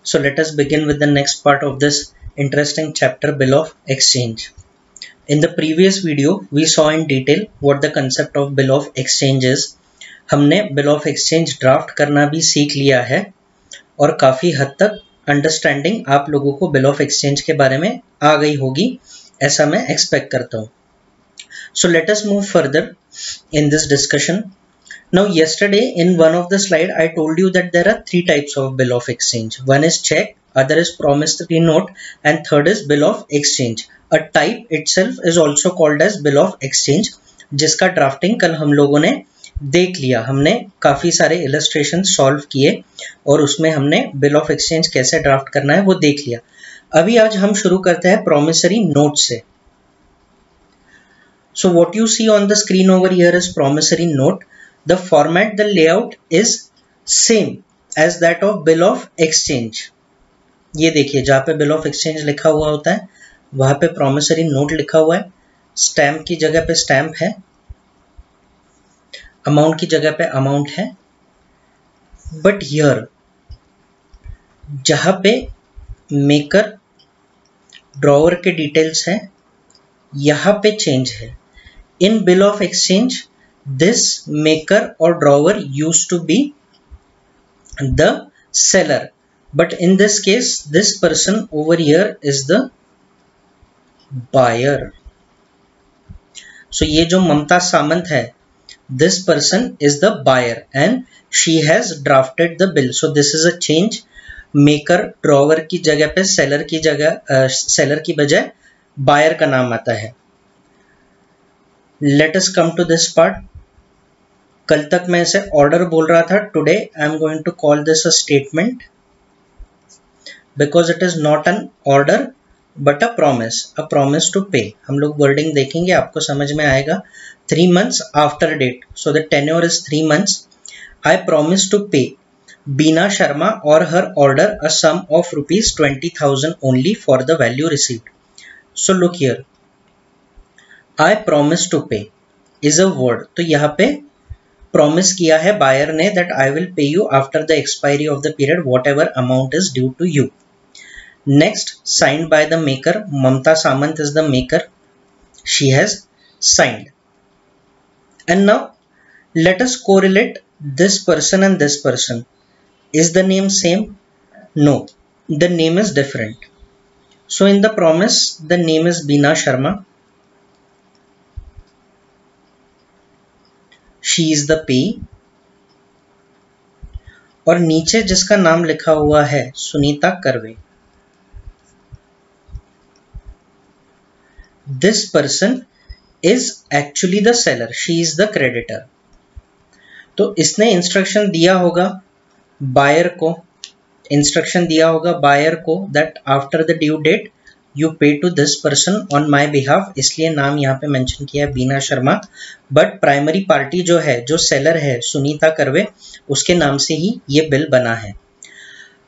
So let us begin with the next part of this interesting chapter, Bill of Exchange. In the previous video, we saw in detail what the concept of Bill of Exchange is. हमने Bill of Exchange draft करना भी सीख लिया है और काफ़ी हद तक अंडरस्टैंडिंग आप लोगों को Bill of Exchange के बारे में आ गई होगी, ऐसा मैं एक्सपेक्ट करता हूँ. So let us move further in this discussion. Now yesterday in one of the slide I told you that there are three types of Bill of Exchange. One is check, other is promissory note and third is Bill of Exchange. A type itself is also called as Bill of Exchange, जिसका drafting कल हम लोगों ने देख लिया. हमने काफ़ी सारे इलस्ट्रेशन सॉल्व किए और उसमें हमने बिल ऑफ एक्सचेंज कैसे ड्राफ्ट करना है वो देख लिया. अभी आज हम शुरू करते हैं प्रॉमिसरी नोट से. So what you see on the screen over here is promissory note. The format, the layout is same as that of bill of exchange. ये देखिए जहाँ पे bill of exchange लिखा हुआ होता है वहाँ पे promissory note लिखा हुआ है. स्टैम्प की जगह पे स्टैम्प है, अमाउंट की जगह पे अमाउंट है. बट हियर जहाँ पे मेकर ड्रॉवर के डिटेल्स हैं यहाँ पे चेंज है. In bill of exchange this maker or drawer used to be the seller, but in this case this person over here is the buyer. So ये जो ममता सामंत है, this person is the buyer and she has drafted the bill. So this is a change. maker drawer की जगह पे seller की जगह seller की बजाय buyer का नाम आता है. Let us come to this part. कल तक मैं इसे ऑर्डर बोल रहा था. Today I am going to call this a statement because it is not an order but a promise to pay. हम लोग वर्डिंग देखेंगे, आपको समझ में आएगा. 3 months after date, so the tenure is 3 months. I promise to pay Bina Sharma or her order a sum of ₹20,000 only for the value received. So look here, I promise to pay is a word. तो यहाँ पे promise किया है buyer ने that I will pay you after the expiry of the period whatever amount is due to you. Next, signed by the maker. Mamata Samant is the maker. She has signed. And now let us correlate this person and this person. Is the name same? No, the name is different. So in the promise the name is Bina Sharma. She is the payee. और नीचे जिसका नाम लिखा हुआ है सुनीता करवे, this person is actually the seller. She is the creditor. तो इसने इंस्ट्रक्शन दिया होगा बायर को, that after the due date you pay to this person on my behalf. इसलिए नाम यहाँ पे मेंशन किया है बीना शर्मा. बट प्राइमरी पार्टी जो है, जो सेलर है सुनीता करवे, उसके नाम से ही ये बिल बना है.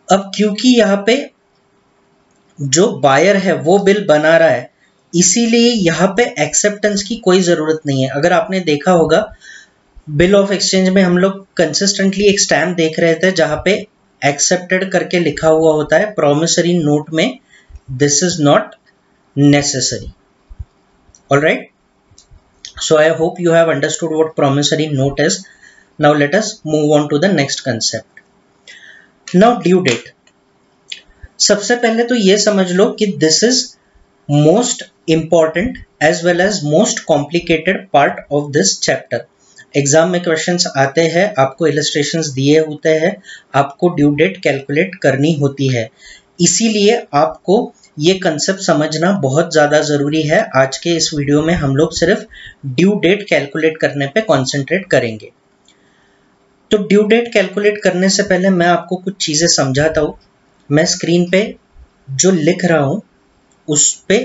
अब क्योंकि यहाँ पे जो बायर है वो बिल बना रहा है, इसीलिए यहाँ पे एक्सेप्टेंस की कोई ज़रूरत नहीं है. अगर आपने देखा होगा बिल ऑफ एक्सचेंज में हम लोग कंसिस्टेंटली एक स्टैम्प देख रहे थे जहाँ पे एक्सेप्टेड करके लिखा हुआ होता है. प्रॉमिसरी नोट में this is not necessary. All right, so I hope you have understood what promissory note is. Now let us move on to the next concept. Now due date. सबसे पहले तो ये समझ लो कि this is most important as well as most complicated part of this chapter. Exam में questions आते हैं, आपको इलस्ट्रेशंस दिए होते हैं, आपको ड्यू डेट कैलकुलेट करनी होती है. इसीलिए आपको ये कंसेप्ट समझना बहुत ज़्यादा ज़रूरी है. आज के इस वीडियो में हम लोग सिर्फ ड्यू डेट कैलकुलेट करने पे कंसंट्रेट करेंगे. तो ड्यू डेट कैलकुलेट करने से पहले मैं आपको कुछ चीज़ें समझाता हूँ. मैं स्क्रीन पे जो लिख रहा हूँ उस पे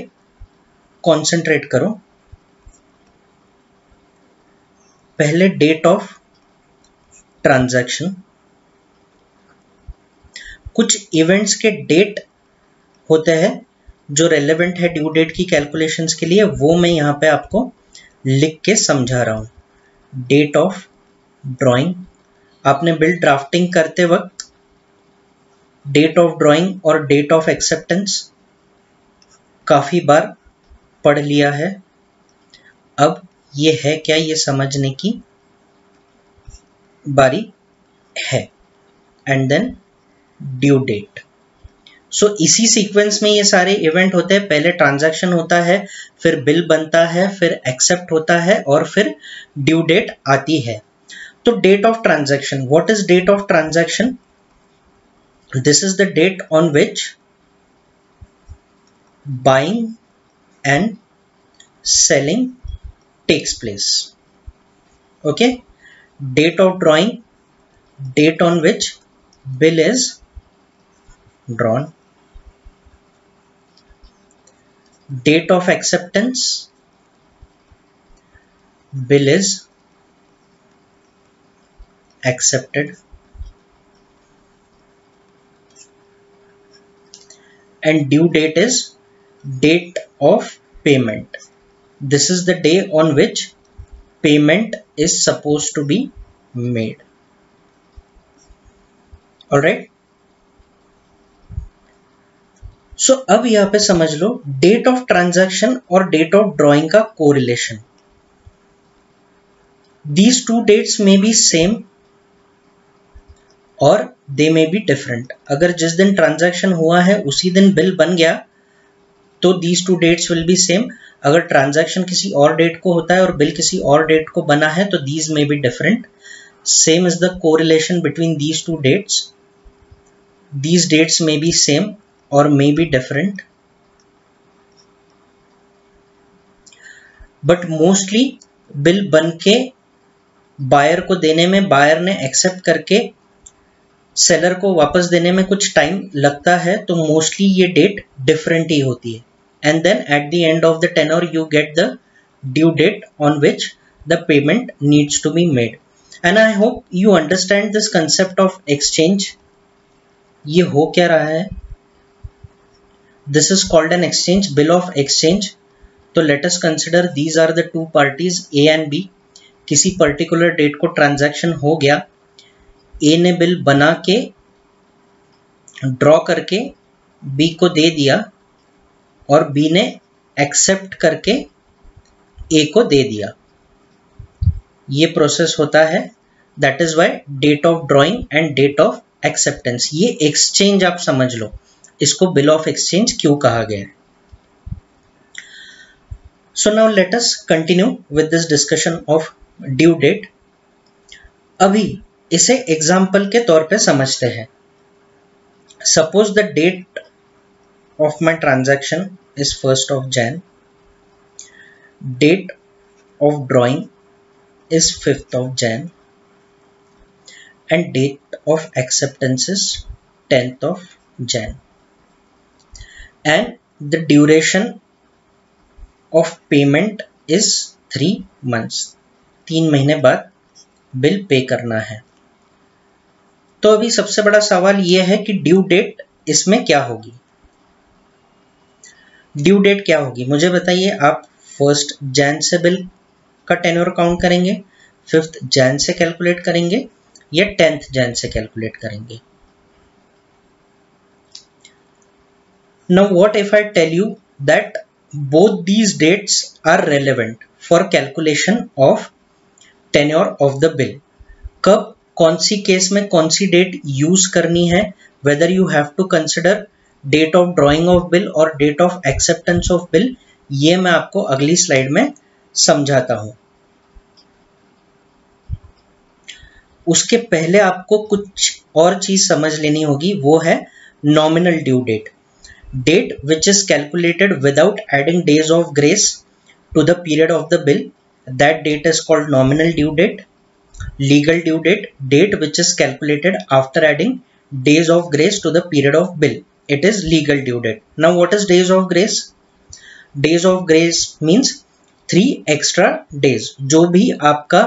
कंसंट्रेट करो. पहले डेट ऑफ ट्रांजैक्शन. कुछ इवेंट्स के डेट होते हैं जो रेलेवेंट है ड्यू डेट की कैलकुलेशंस के लिए, वो मैं यहाँ पे आपको लिख के समझा रहा हूँ. Date of drawing. आपने बिल ड्राफ्टिंग करते वक्त डेट ऑफ ड्राइंग और डेट ऑफ एक्सेप्टेंस काफी बार पढ़ लिया है। अब ये है क्या, ये समझने की बारी है। And then due date. So इसी सीक्वेंस में ये सारे इवेंट होते हैं। पहले ट्रांजैक्शन होता है, फिर बिल बनता है, फिर एक्सेप्ट होता है और फिर ड्यू डेट आती है। तो date of transaction, what is date of transaction? This is the date on which buying and selling takes place. Okay, date of drawing, date on which bill is drawn. Date of acceptance, bill is accepted. And due date is date of payment. This is the day on which payment is supposed to be made. All right. So अब यहां पे समझ लो date of transaction और date of drawing का correlation. These two dates may be same और they may be different. अगर जिस दिन ट्रांजैक्शन हुआ है उसी दिन बिल बन गया तो these two dates will be same. अगर ट्रांजैक्शन किसी और डेट को होता है और बिल किसी और डेट को बना है तो these may be different. Same is the correlation between these two dates. These dates may be same or may be different. But mostly bill बन के बायर को देने में, बायर ने एक्सेप्ट करके सेलर को वापस देने में कुछ टाइम लगता है, तो मोस्टली ये डेट डिफरेंट ही होती है। And then at the end of the tenure you get the due date on which the payment needs to be made. And I hope you understand this concept of exchange. ये हो क्या रहा है? This is called an exchange, bill of exchange. तो let us consider these are the two parties A and B. किसी particular date को transaction हो गया, A ने बिल बना के ड्रॉ करके B को दे दिया और B ने एक्सेप्ट करके A को दे दिया। ये प्रोसेस होता है, that is why date of drawing and date of acceptance. ये एक्सचेंज आप समझ लो, इसको बिल ऑफ एक्सचेंज क्यों कहा गया है। So now let us continue with this discussion of due date. अभी इसे एग्जाम्पल के तौर पे समझते हैं। Suppose the date of my transaction is 1st of Jan. Date of drawing is 5th of Jan. And date of acceptance is 10th of Jan. And the duration of payment is 3 months. 3 महीने बाद bill pay करना है। तो अभी सबसे बड़ा सवाल यह है कि ड्यू डेट इसमें क्या होगी। ड्यू डेट क्या होगी मुझे बताइए। आप 1st जैन से बिल का टेन्योर काउंट करेंगे, 5th जैन से कैलकुलेट करेंगे या 10th जैन से कैलकुलेट करेंगे। Now what if I tell you that both these dates are relevant for calculation of tenure of the bill. कब कौन सी केस में कौन सी डेट यूज करनी है, whether you have to consider date of drawing of bill और date of acceptance of bill, ये मैं आपको अगली स्लाइड में समझाता हूं। उसके पहले आपको कुछ और चीज समझ लेनी होगी, वो है nominal due date. Date which is calculated without adding days of grace to the period of the bill, that date is called nominal due date. Legal due date, date which is calculated after adding days of grace to the period of bill, it is legal due date. Now what is days of grace? Days of grace means 3 extra days. जो भी आपका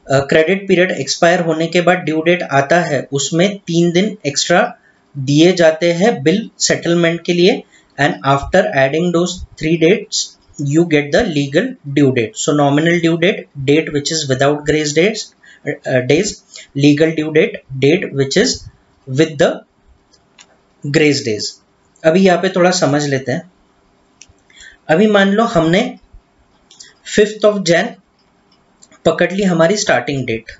credit period expire होने के बाद due date आता है उसमें 3 दिन एक्स्ट्रा दिए जाते हैं बिल सेटलमेंट के लिए, and after adding those 3 dates you get the legal due date. So nominal due date, date which is without grace days, legal due date, date which is with the grace days. अभी यहाँ पे थोड़ा समझ लेते हैं। अभी मान लो हमने 5th ऑफ जैन पकड़ ली हमारी स्टार्टिंग डेट,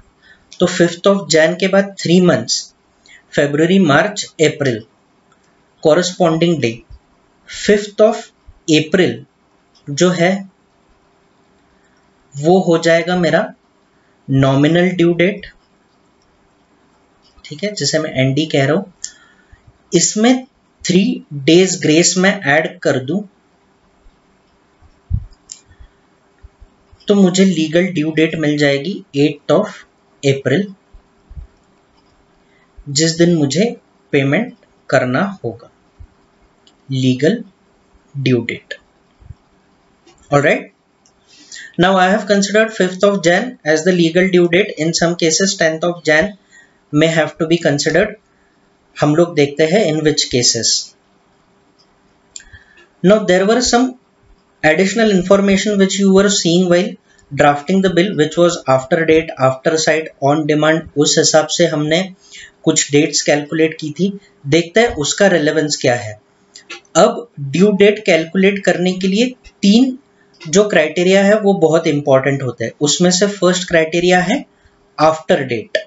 तो 5th ऑफ जैन के बाद 3 months, February, March, April, corresponding day 5th of April जो है वो हो जाएगा मेरा नॉमिनल ड्यू डेट, ठीक है, जिसे मैं एनडी कह रहा हूं। इसमें 3 डेज ग्रेस में ऐड कर दूं तो मुझे लीगल ड्यू डेट मिल जाएगी 8th ऑफ अप्रैल, जिस दिन मुझे पेमेंट करना होगा, legal due date. Alright, now I have considered 5th of Jan as the legal due date. In some cases 10th of Jan may have to be considered. हम लोग देखते हैं in which cases. Now there were some additional information which you were seeing while drafting the bill, which was after date, after sight, on demand. उस हिसाब से हमने कुछ dates calculate की थी। देखते हैं उसका relevance क्या है। अब ड्यू डेट कैलकुलेट करने के लिए 3 जो क्राइटेरिया है वो बहुत इंपॉर्टेंट होते हैं। उसमें से फर्स्ट क्राइटेरिया है आफ्टर डेट।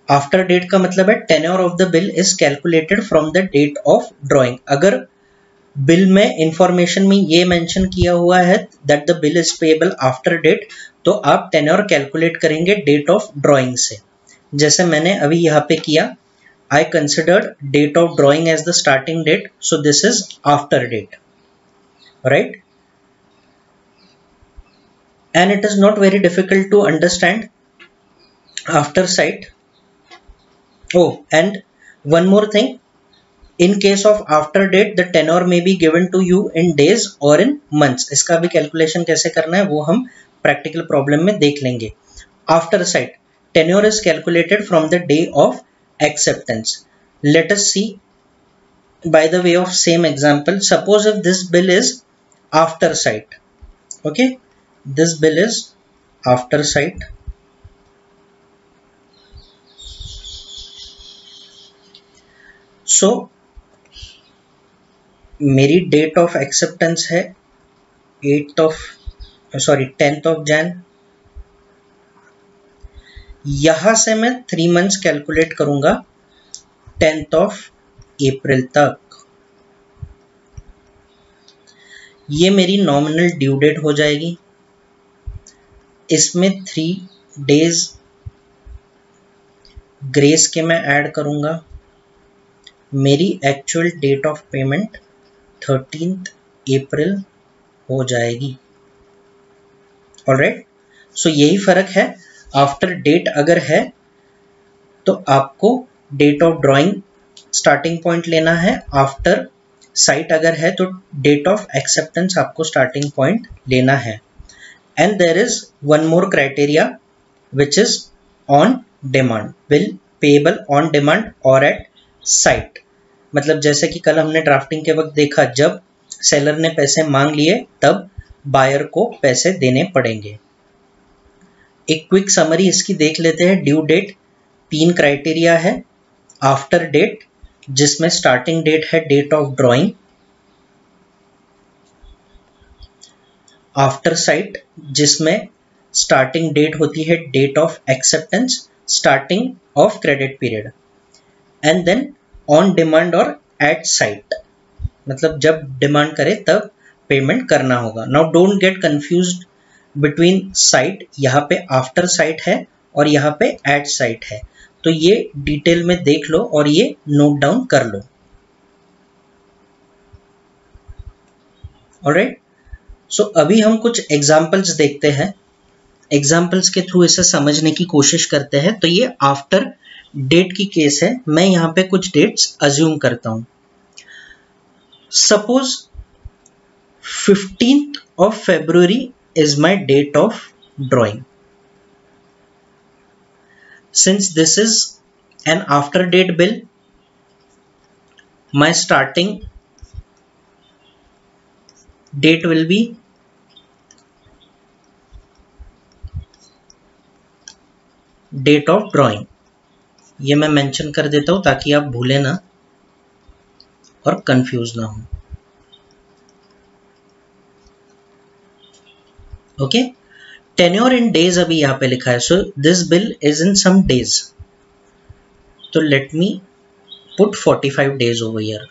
आफ्टर डेट का मतलब है tenure of the bill is calculated from the date of drawing. अगर बिल में इंफॉर्मेशन में ये मेंशन किया हुआ है that the bill is payable after date, तो आप टेन्योर कैलकुलेट करेंगे डेट ऑफ ड्राइंग से। जैसे मैंने अभी यहाँ पे किया, I considered date of drawing as the starting date, so this is after date, right? And it is not very difficult to understand after sight. Oh, and one more thing, in case of after date the tenure may be given to you in days or in months. इसका भी calculation कैसे करना है वो हम practical problem में देख लेंगे। After site tenure is calculated from the day of acceptance. Let us see by the way of same example. Suppose if this bill is after sight, okay, this bill is after sight, so मेरी date of acceptance है 10th of Jain. यहां से मैं 3 months calculate करूंगा 10th of April तक। ये मेरी nominal due date हो जाएगी। इसमें 3 डेज ग्रेस के मैं ऐड करूंगा। मेरी actual date of payment 13th April हो जाएगी। ऑलराइट, सो यही फर्क है। आफ्टर डेट अगर है तो आपको date of drawing starting point लेना है, आफ्टर साइट अगर है तो डेट ऑफ एक्सेप्टेंस आपको स्टार्टिंग पॉइंट लेना है। And there is one more criteria which is on demand, bill payable on demand और एट साइट। मतलब जैसे कि कल हमने ड्राफ्टिंग के वक्त देखा, जब सेलर ने पैसे मांग लिए तब बायर को पैसे देने पड़ेंगे। एक क्विक समरी इसकी देख लेते हैं। ड्यू डेट 3 क्राइटेरिया है। आफ्टर डेट जिसमें स्टार्टिंग डेट है date of drawing, after sight जिसमें स्टार्टिंग डेट होती है date of acceptance, starting of credit period, and then on demand और एट साइट, मतलब जब डिमांड करे तब पेमेंट करना होगा। Now don't get confused between sight, यहाँ पे आफ्टर साइट है और यहाँ पे एट साइट है, तो ये डिटेल में देख लो और ये नोट डाउन कर लो। ऑलराइट, सो अभी हम कुछ एग्जांपल्स देखते हैं। एग्जांपल्स के थ्रू इसे समझने की कोशिश करते हैं। तो ये आफ्टर डेट की केस है। मैं यहाँ पे कुछ डेट्स अज्यूम करता हूं। Suppose 15th of February is my date of drawing. Since this is an after date bill, my starting date will be date of drawing. ये मैं मेंशन कर देता हूं ताकि आप भूलें ना। और कंफ्यूज ना हो। ओके, टेन्योर इन डेज अभी यहाँ पे लिखा है, so this bill is in some days, तो let me put 45 days over here.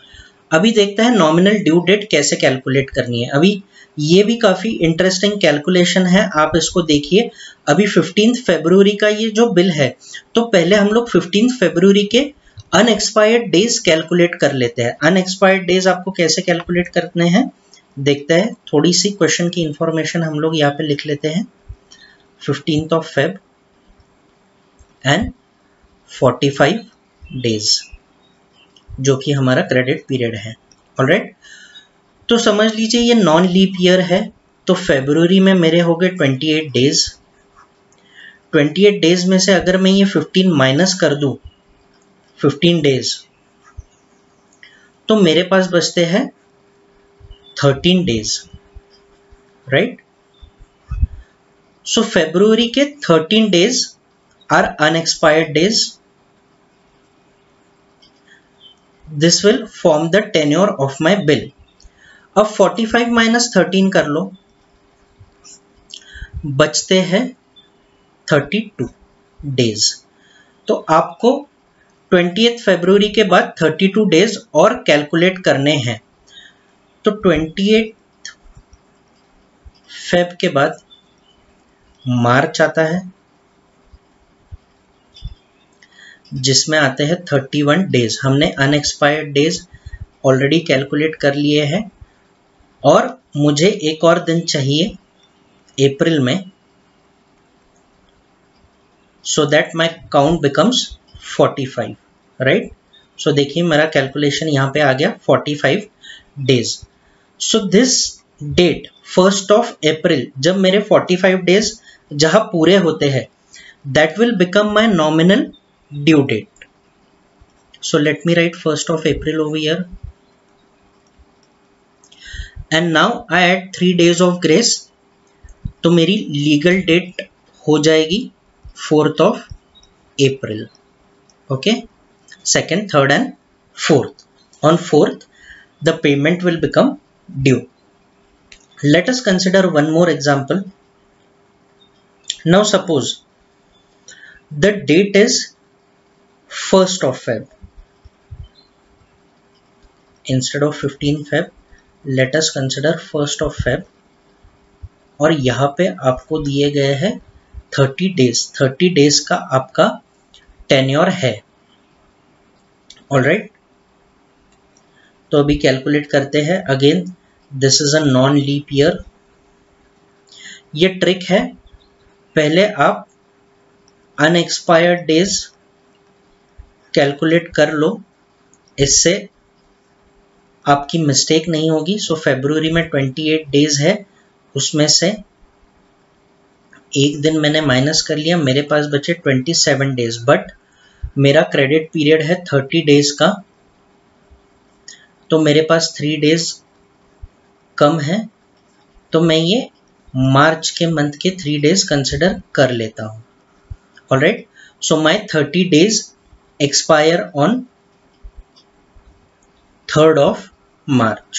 अभी देखते हैं नॉमिनल ड्यू डेट कैसे कैलकुलेट करनी है। अभी ये भी काफी इंटरेस्टिंग कैलकुलेशन है, आप इसको देखिए। अभी 15 फरवरी का ये जो बिल है, तो पहले हम लोग 15 फरवरी के अनएक्सपायर्ड डेज कैलकुलेट कर लेते हैं। अनएक्सपायर्ड डेज आपको कैसे कैलकुलेट करने हैं देखते हैं। थोड़ी सी क्वेश्चन की इंफॉर्मेशन हम लोग यहाँ पे लिख लेते हैं। 15th of Feb and 45 days जो कि हमारा क्रेडिट पीरियड है। ऑलराइट, तो समझ लीजिए ये नॉन लीप ईयर है, तो फरवरी में मेरे हो गए 28 डेज। 28 डेज में से अगर मैं ये 15 माइनस कर दूं 15 डेज, तो मेरे पास बचते हैं 13 डेज, राइट। सो फरवरी के 13 days are unexpired days. This will form the tenure of my bill. अब 45 माइनस 13 कर लो, बचते हैं 32 डेज। तो आपको 20th फरवरी के बाद 32 डेज और कैलकुलेट करने हैं। तो 28 फेब के बाद मार्च आता है, जिसमें आते हैं 31 डेज। हमने अनएक्सपायर्ड डेज ऑलरेडी कैलकुलेट कर लिए हैं, और मुझे एक और दिन चाहिए अप्रैल में, so that my count becomes 45, right. So देखिए मेरा कैलकुलेशन यहाँ पे आ गया 45 days. So this date 1st of April, जब मेरे 45 डेज जहां पूरे होते हैं, that will become my nominal due date. So let me write 1st of April over here, and now I add 3 days of grace, तो मेरी legal date हो जाएगी 4th of April. Okay, 2nd, 3rd and 4th। On 4th the payment will become due. Let us consider one more example. Now suppose the date is 1st of Feb. Instead of 15 Feb, let us consider 1st of Feb. और यहाँ पे आपको दिए गए हैं 30 days. 30 days का आपका tenure है। ऑलराइट, तो अभी कैलकुलेट करते हैं। Again this is a non leap year. ये ट्रिक है, पहले आप अनएक्सपायर्ड डेज कैलकुलेट कर लो, इससे आपकी मिस्टेक नहीं होगी। सो फरवरी में 28 डेज है, उसमें से एक दिन मैंने माइनस कर लिया, मेरे पास बचे 27 डेज, बट मेरा क्रेडिट पीरियड है 30 डेज का, तो मेरे पास 3 डेज कम है, तो मैं ये मार्च के मंथ के 3 डेज कंसिडर कर लेता हूँ। Alright, so my 30 days expire on 3rd of March.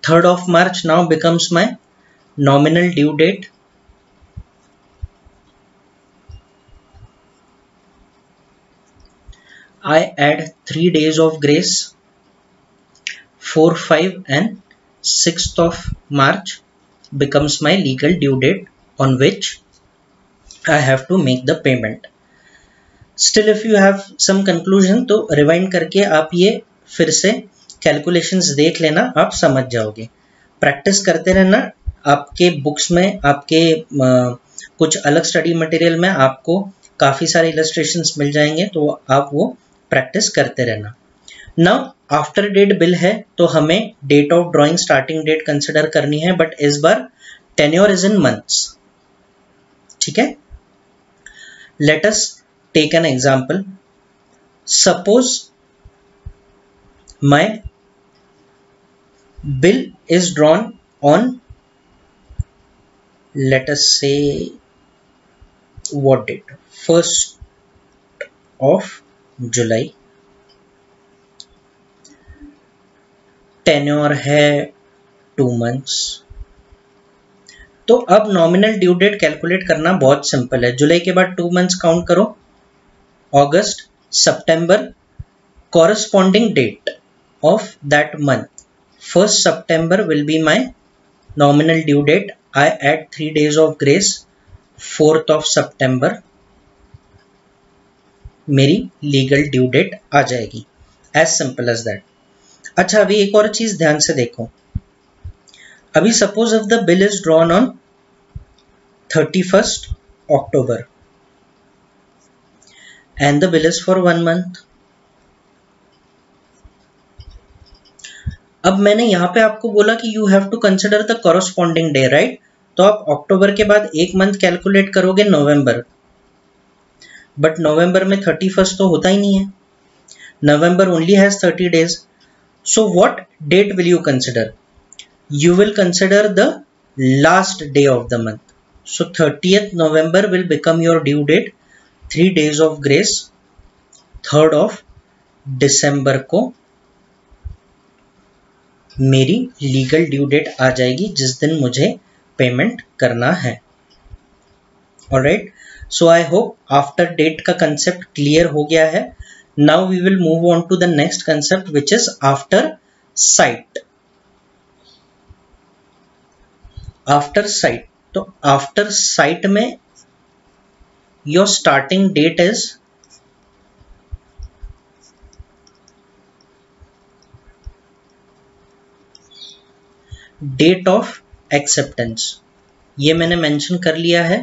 3rd of March now becomes my nominal due date. I add 3 days of grace, 4, 5 and 6th of March becomes my legal due date on which I have to make the payment. Still if you have some conclusion, तो rewind करके आप ये फिर से calculations देख लेना, आप समझ जाओगे। प्रैक्टिस करते रहना, आपके बुक्स में, आपके कुछ अलग स्टडी मटेरियल में आपको काफ़ी सारे इलस्ट्रेशंस मिल जाएंगे, तो आप वो प्रैक्टिस करते रहना। नाउ आफ्टर डेट बिल है, तो हमें date of drawing starting date consider करनी है, बट इस बार टेन्योर इज इन मंथ्स। ठीक है, let us take an example. Suppose my bill is drawn on, let us say, what date? 1st of July. Tenure है 2 months। तो अब nominal due date calculate करना बहुत सिंपल है। जुलाई के बाद 2 months काउंट करो, अगस्त, सितंबर, corresponding date of that month, 1st September will be my nominal due date. I add 3 days of grace, 4th of September मेरी लीगल ड्यू डेट आ जाएगी। As simple as that. अच्छा, अभी एक और चीज ध्यान से देखो। अभी suppose if the bill is drawn on 31st October and the bill is for 1 month। अब मैंने यहां पे आपको बोला कि you have to consider the corresponding day, right? तो आप अक्टूबर के बाद 1 मंथ कैलकुलेट करोगे नवंबर, बट नवंबर में 31st तो होता ही नहीं है। November only has 30 days। So what date will you consider? You will consider the last day of the month. सो 30th November will become your due date. 3 days of grace, 3rd of December को मेरी legal due date आ जाएगी, जिस दिन मुझे payment करना है। Alright, so I hope after date का कंसेप्ट क्लियर हो गया है। Now we will move on to the next concept which is after sight. After sight, तो आफ्टर साइट में your starting date is date of acceptance. ये मैंने mention कर लिया है,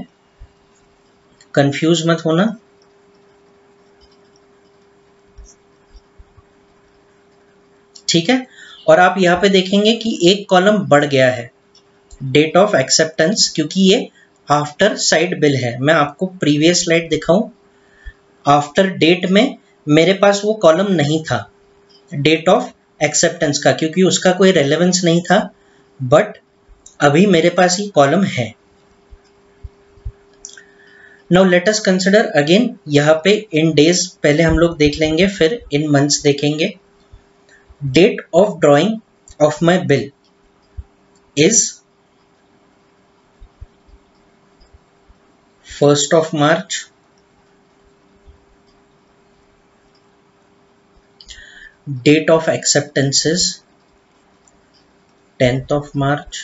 कंफ्यूज मत होना। ठीक है, और आप यहां पे देखेंगे कि एक कॉलम बढ़ गया है, डेट ऑफ एक्सेप्टेंस, क्योंकि ये आफ्टर साइट बिल है। मैं आपको प्रीवियस स्लाइड दिखाऊं, आफ्टर डेट में मेरे पास वो कॉलम नहीं था डेट ऑफ एक्सेप्टेंस का, क्योंकि उसका कोई रेलेवेंस नहीं था, बट अभी मेरे पास ये कॉलम है। Now let us consider again, यहाँ पे इन डेज पहले हम लोग देख लेंगे, फिर इन मंथ्स देखेंगे। Date of drawing of my bill is 1st of March। Date of acceptance is 10th of March।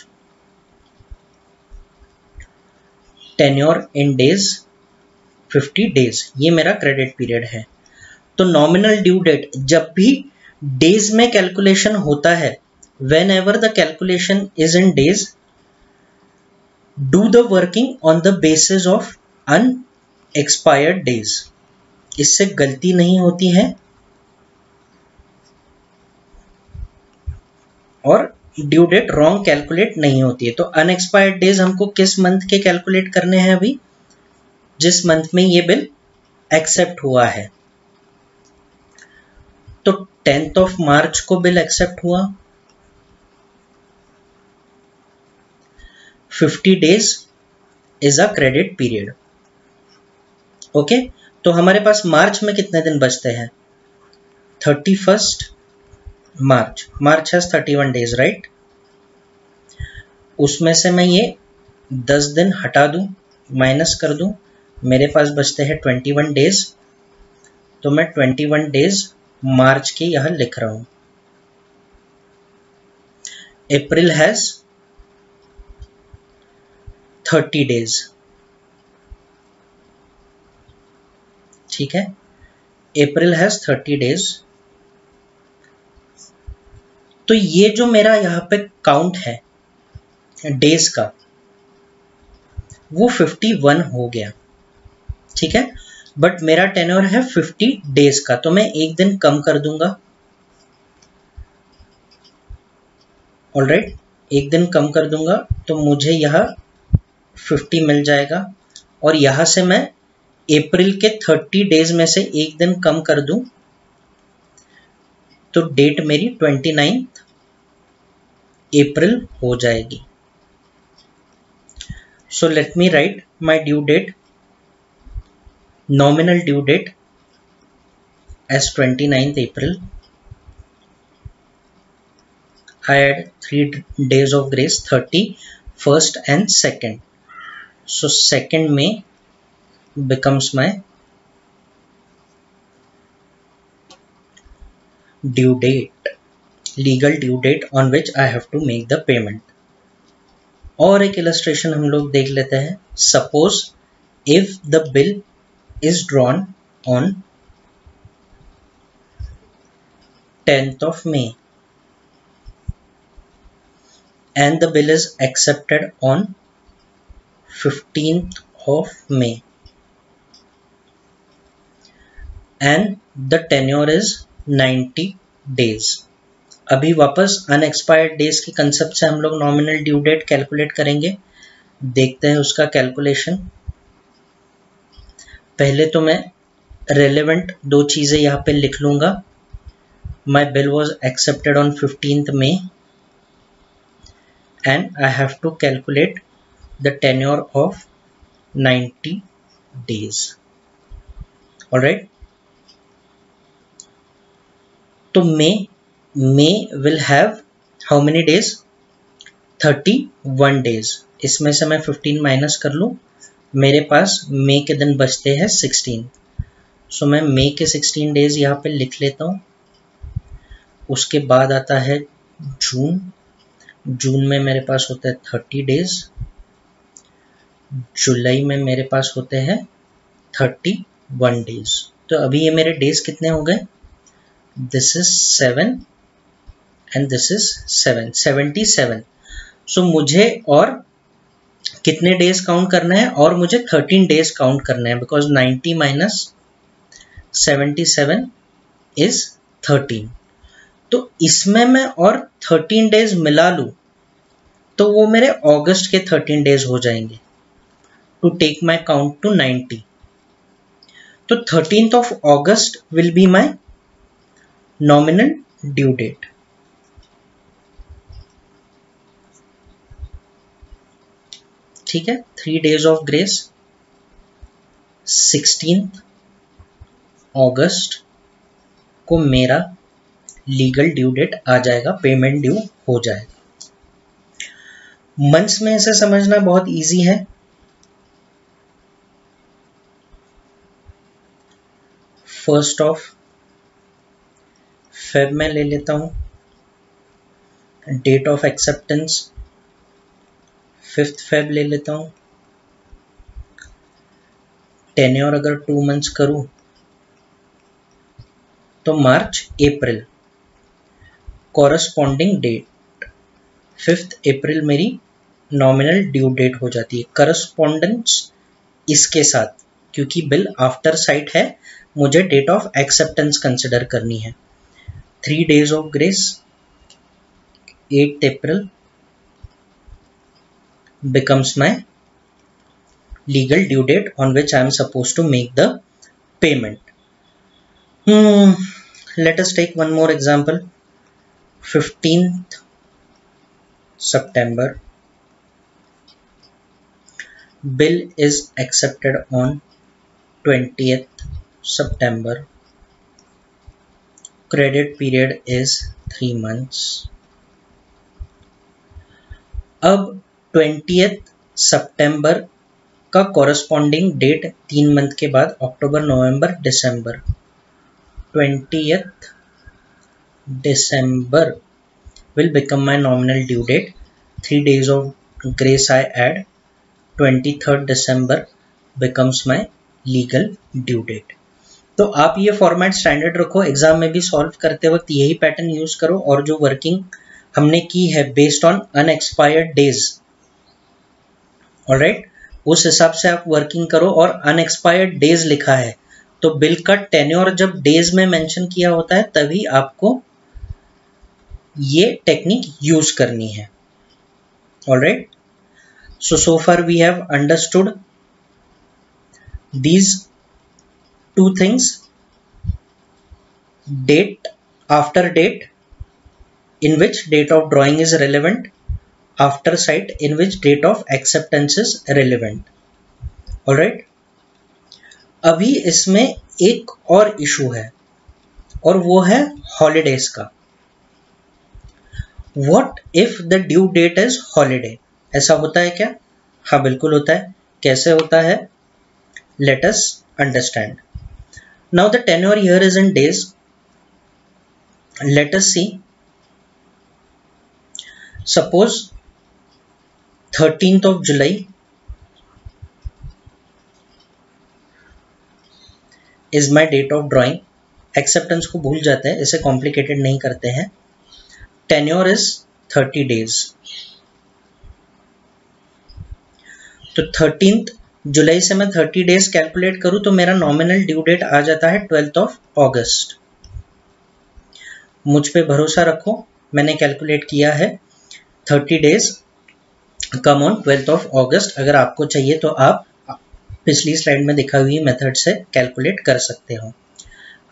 Tenure in days 50 days, ये मेरा क्रेडिट पीरियड है। तो नॉमिनल ड्यू डेट जब भी डेज में कैलकुलेशन होता है, when ever the calculation is in days, do the working on the basis of unexpired days. इससे गलती नहीं होती है और ड्यू डेट रॉन्ग कैलकुलेट नहीं होती है। तो अनएक्सपायर्ड डेज हमको किस मंथ के कैलकुलेट करने हैं? अभी जिस मंथ में ये बिल एक्सेप्ट हुआ है। तो 10th of March को बिल एक्सेप्ट हुआ, 50 days is a credit period. Okay, तो हमारे पास मार्च में कितने दिन बचते हैं? 31st March। March has 31 days, right? उसमें से मैं ये 10 दिन हटा दूं, माइनस कर दूं, मेरे पास बचते हैं 21 days। तो मैं 21 days मार्च के यहां लिख रहा हूं। अप्रैल हैज 30 days। ठीक है, अप्रैल हैज 30 days। तो ये जो मेरा यहां पे काउंट है डेज का, वो 51 हो गया। ठीक है, बट मेरा टेन्योर है 50 days का, तो मैं एक दिन कम कर दूंगा। ऑलराइट, एक दिन कम कर दूंगा, तो मुझे यह 50 मिल जाएगा। और यहां से मैं अप्रैल के 30 days में से एक दिन कम कर दूं, तो डेट मेरी 29th अप्रैल हो जाएगी। So let me write my due date, nominal due date as 29th April। I add 3 days of grace, 30, 1st and 2nd. So 2nd May becomes my due date, legal due date on which I have to make the payment. और एक illustration हम लोग देख लेते हैं. Suppose if the bill is drawn on 10th of May and the bill is accepted on 15th of May and the tenure is 90 days. अभी वापस unexpired days के कंसेप्ट से हम लोग नॉमिनल ड्यू डेट कैलकुलेट करेंगे. देखते हैं उसका कैलकुलेशन. पहले तो मैं रेलेवेंट 2 चीज़ें यहाँ पे लिख लूँगा. My bill was accepted on 15th May and I have to calculate the tenure of 90 days. Alright. तो May will have how many days? 31 days. इसमें से मैं 15 माइनस कर लूँ, मेरे पास मई के दिन बचते हैं 16. सो मैं मई के 16 डेज यहाँ पे लिख लेता हूँ. उसके बाद आता है जून. जून में मेरे पास होता है 30 डेज. जुलाई में मेरे पास होते हैं 31 डेज. तो अभी ये मेरे डेज कितने हो गए? This is 7 and this is 7, 77. सो मुझे और कितने डेज काउंट करना है? और मुझे 13 डेज काउंट करना है, बिकॉज 90 माइनस 77 इज 13. तो इसमें मैं और 13 डेज मिला लूँ तो वो मेरे अगस्त के 13 डेज हो जाएंगे to take my count to 90. तो 13th of August will be my nominal due date. ठीक है. 3 days of grace. 16th August को मेरा लीगल ड्यू डेट आ जाएगा, पेमेंट ड्यू हो जाएगा. मंथ्स में इसे समझना बहुत इजी है. फर्स्ट ऑफ फेब में ले लेता हूं. Date of acceptance 5th Feb ले लेता हूं. टेन्योर अगर 2 मंथ्स करूं तो मार्च अप्रैल. कॉरस्पॉन्डिंग डेट 5th अप्रैल मेरी नॉमिनल ड्यू डेट हो जाती है. करस्पॉन्डेंस इसके साथ, क्योंकि बिल आफ्टर साइट है, मुझे डेट ऑफ एक्सेप्टेंस कंसिडर करनी है. 3 days of grace. 8th April becomes my legal due date on which I am supposed to make the payment. Let us take one more example. 15th September. Bill is accepted on 20th September. Credit period is 3 months. अब 20th सितंबर का corresponding date 3 month के बाद अक्टूबर, नवंबर, दिसंबर. 20th December will become my nominal due date. 3 days of grace I add. 23rd December becomes my legal due date. तो आप ये format standard रखो, exam में भी सॉल्व करते वक्त यही पैटर्न यूज करो. और जो वर्किंग हमने की है based on unexpired days, alright, उस हिसाब से आप वर्किंग करो. और अनएक्सपायर्ड डेज लिखा है तो बिल का टेन्योर जब डेज में मेंशन किया होता है तभी आपको ये टेक्निक यूज करनी है. Alright. so far we have understood these 2 things: date, after date in which date of drawing is relevant, after sight in which date of acceptance is relevant. Alright. अभी इसमें एक और इशू है और वो है हॉलीडेज का. What if the due date is holiday, ऐसा होता है क्या? हाँ बिल्कुल होता है। कैसे होता है? Let us understand. Now the tenure here is in days. Let us see, suppose 13th of July is my date of drawing। Acceptance को भूल जाते हैं, इसे कॉम्प्लिकेटेड नहीं करते हैं। Tenure is 30 days। तो 13th जुलाई से मैं 30 days कैलकुलेट करूं तो मेरा नॉमिनल ड्यू डेट आ जाता है 12th of August। मुझ पे भरोसा रखो, मैंने कैलकुलेट किया है 30 days come on 12th of August। अगर आपको चाहिए तो आप पिछली स्लाइड में दिखाई हुई मेथड से कैलकुलेट कर सकते हो।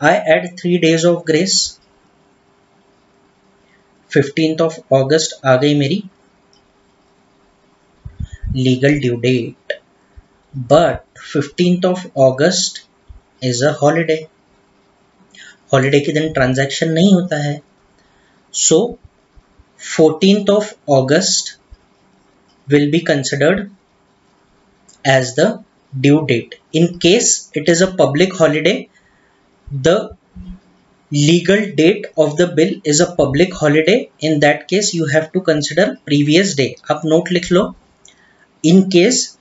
I add 3 days of grace, 15th of August आ गई मेरी legal due date, but 15th of August is a holiday. Holiday के दिन ट्रांजैक्शन नहीं होता है, सो 14th of August will be considered as the due date. In case it is a public holiday, the legal date of the bill is a public holiday. In that case, you have to consider previous day. आप note लिख लो। In case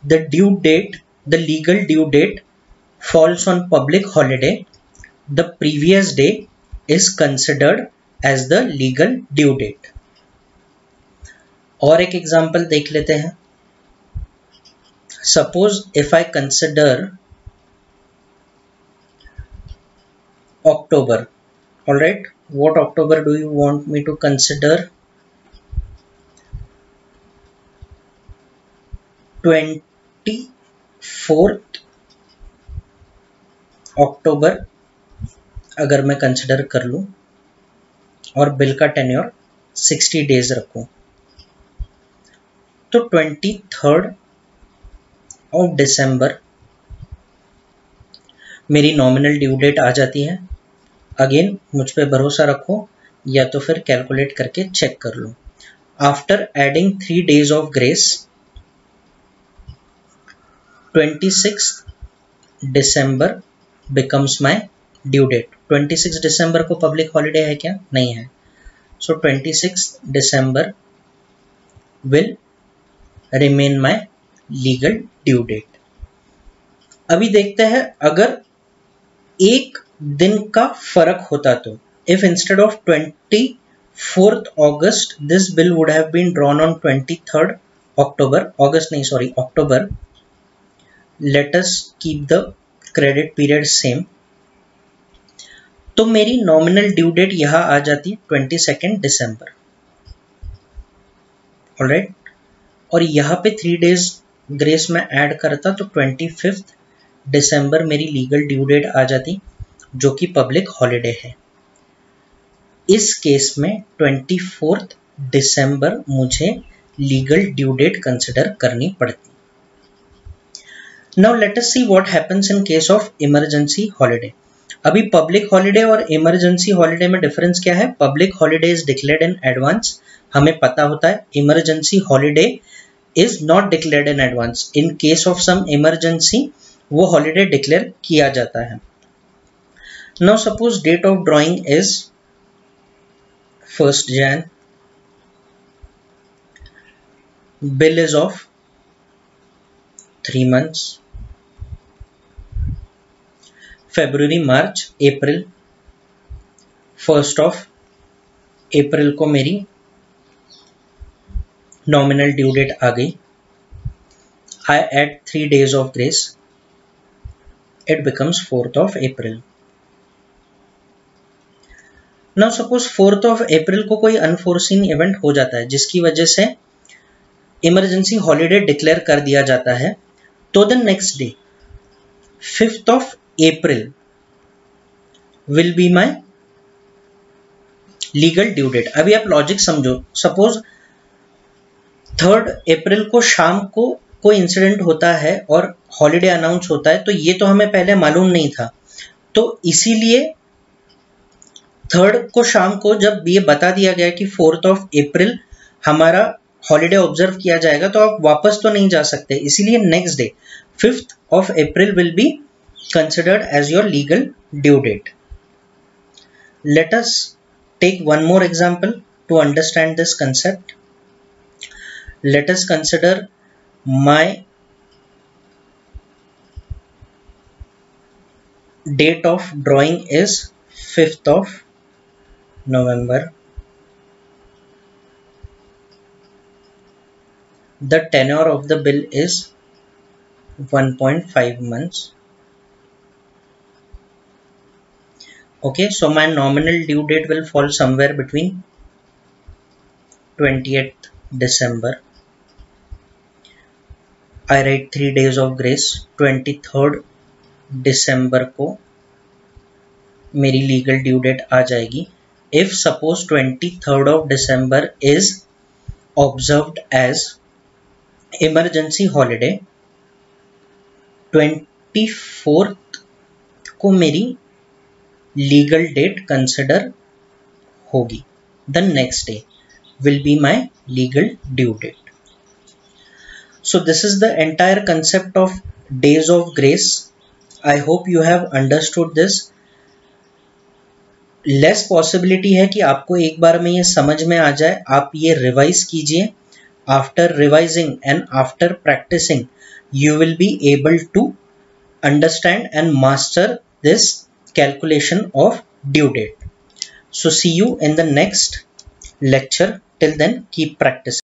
the due date, the legal due date falls on public holiday, the previous day is considered as the legal due date. और एक example देख लेते हैं। Suppose if I consider October, all right, what October do you want me to consider? 24th October अगर मैं consider कर लूं और बिल का टेन्योर 60 days रखूं तो 23rd of December मेरी नॉमिनल ड्यू डेट आ जाती है। अगेन मुझ पे भरोसा रखो या तो फिर कैलकुलेट करके चेक कर लो। After adding 3 days of grace, 26 December becomes my due date. 26 December को पब्लिक हॉलीडे है क्या? नहीं है। So 26 December will remain my legal due date. अभी देखते हैं अगर एक दिन का फर्क होता तो, if instead of 24th August this bill would have been drawn on 23rd October, August नहीं sorry October, let us keep the credit period same. तो मेरी नॉमिनल ड्यू डेट यहां आ जाती है 22nd December, ऑलराइट। और यहाँ पे 3 days ग्रेस में ऐड करता तो 25th December मेरी लीगल ड्यू डेट आ जाती, जो कि पब्लिक हॉलीडे है। इस केस में 24th December मुझे लीगल ड्यू डेट कंसिडर करनी पड़ती। Now let us see what happens in case of emergency holiday. अभी पब्लिक हॉलीडे और इमरजेंसी हॉलीडे में डिफरेंस क्या है? Public holiday is declared in advance, हमें पता होता है। Emergency holiday is not declared in advance. In case of some emergency वो हॉलीडे डिक्लेयर किया जाता है। Now suppose date of drawing is 1st Jan, bill is of 3 months, February, March, April, 1st of April को मेरी nominal due date आ गई। I add 3 days of grace, it becomes 4th of April. Now suppose 4th of April को कोई unforeseen event हो जाता है जिसकी वजह से इमरजेंसी हॉलीडे डिक्लेयर कर दिया जाता है, तो the next day 5th of April will be my legal due date. अभी आप लॉजिक समझो। सपोज 3rd April को शाम को कोई इंसिडेंट होता है और हॉलीडे अनाउंस होता है, तो ये तो हमें पहले मालूम नहीं था, तो इसीलिए 3rd को शाम को जब ये बता दिया गया कि 4th ऑफ अप्रैल हमारा हॉलीडे ऑब्जर्व किया जाएगा, तो आप वापस तो नहीं जा सकते, इसीलिए next day 5th of April will be considered as your legal due date. Let us take one more example to understand this concept. Let us consider my date of drawing is 5th of November. The tenure of the bill is 1.5 months. Okay, so my nominal due date will fall somewhere between 20th December. I write 3 days of grace. 23rd December को मेरी legal due date आ जाएगी. If suppose 23rd of December is observed as emergency holiday, 24th को मेरी legal date consider होगी. The next day will be my legal due date. So this is the entire concept of days of grace. I hope you have understood this. Less possibility है कि आपको एक बार में ये समझ में आ जाए. आप ये रिवाइज कीजिए. After revising and after practicing, you will be able to understand and master this calculation of due date. So see you in the next lecture. Till then, keep practicing.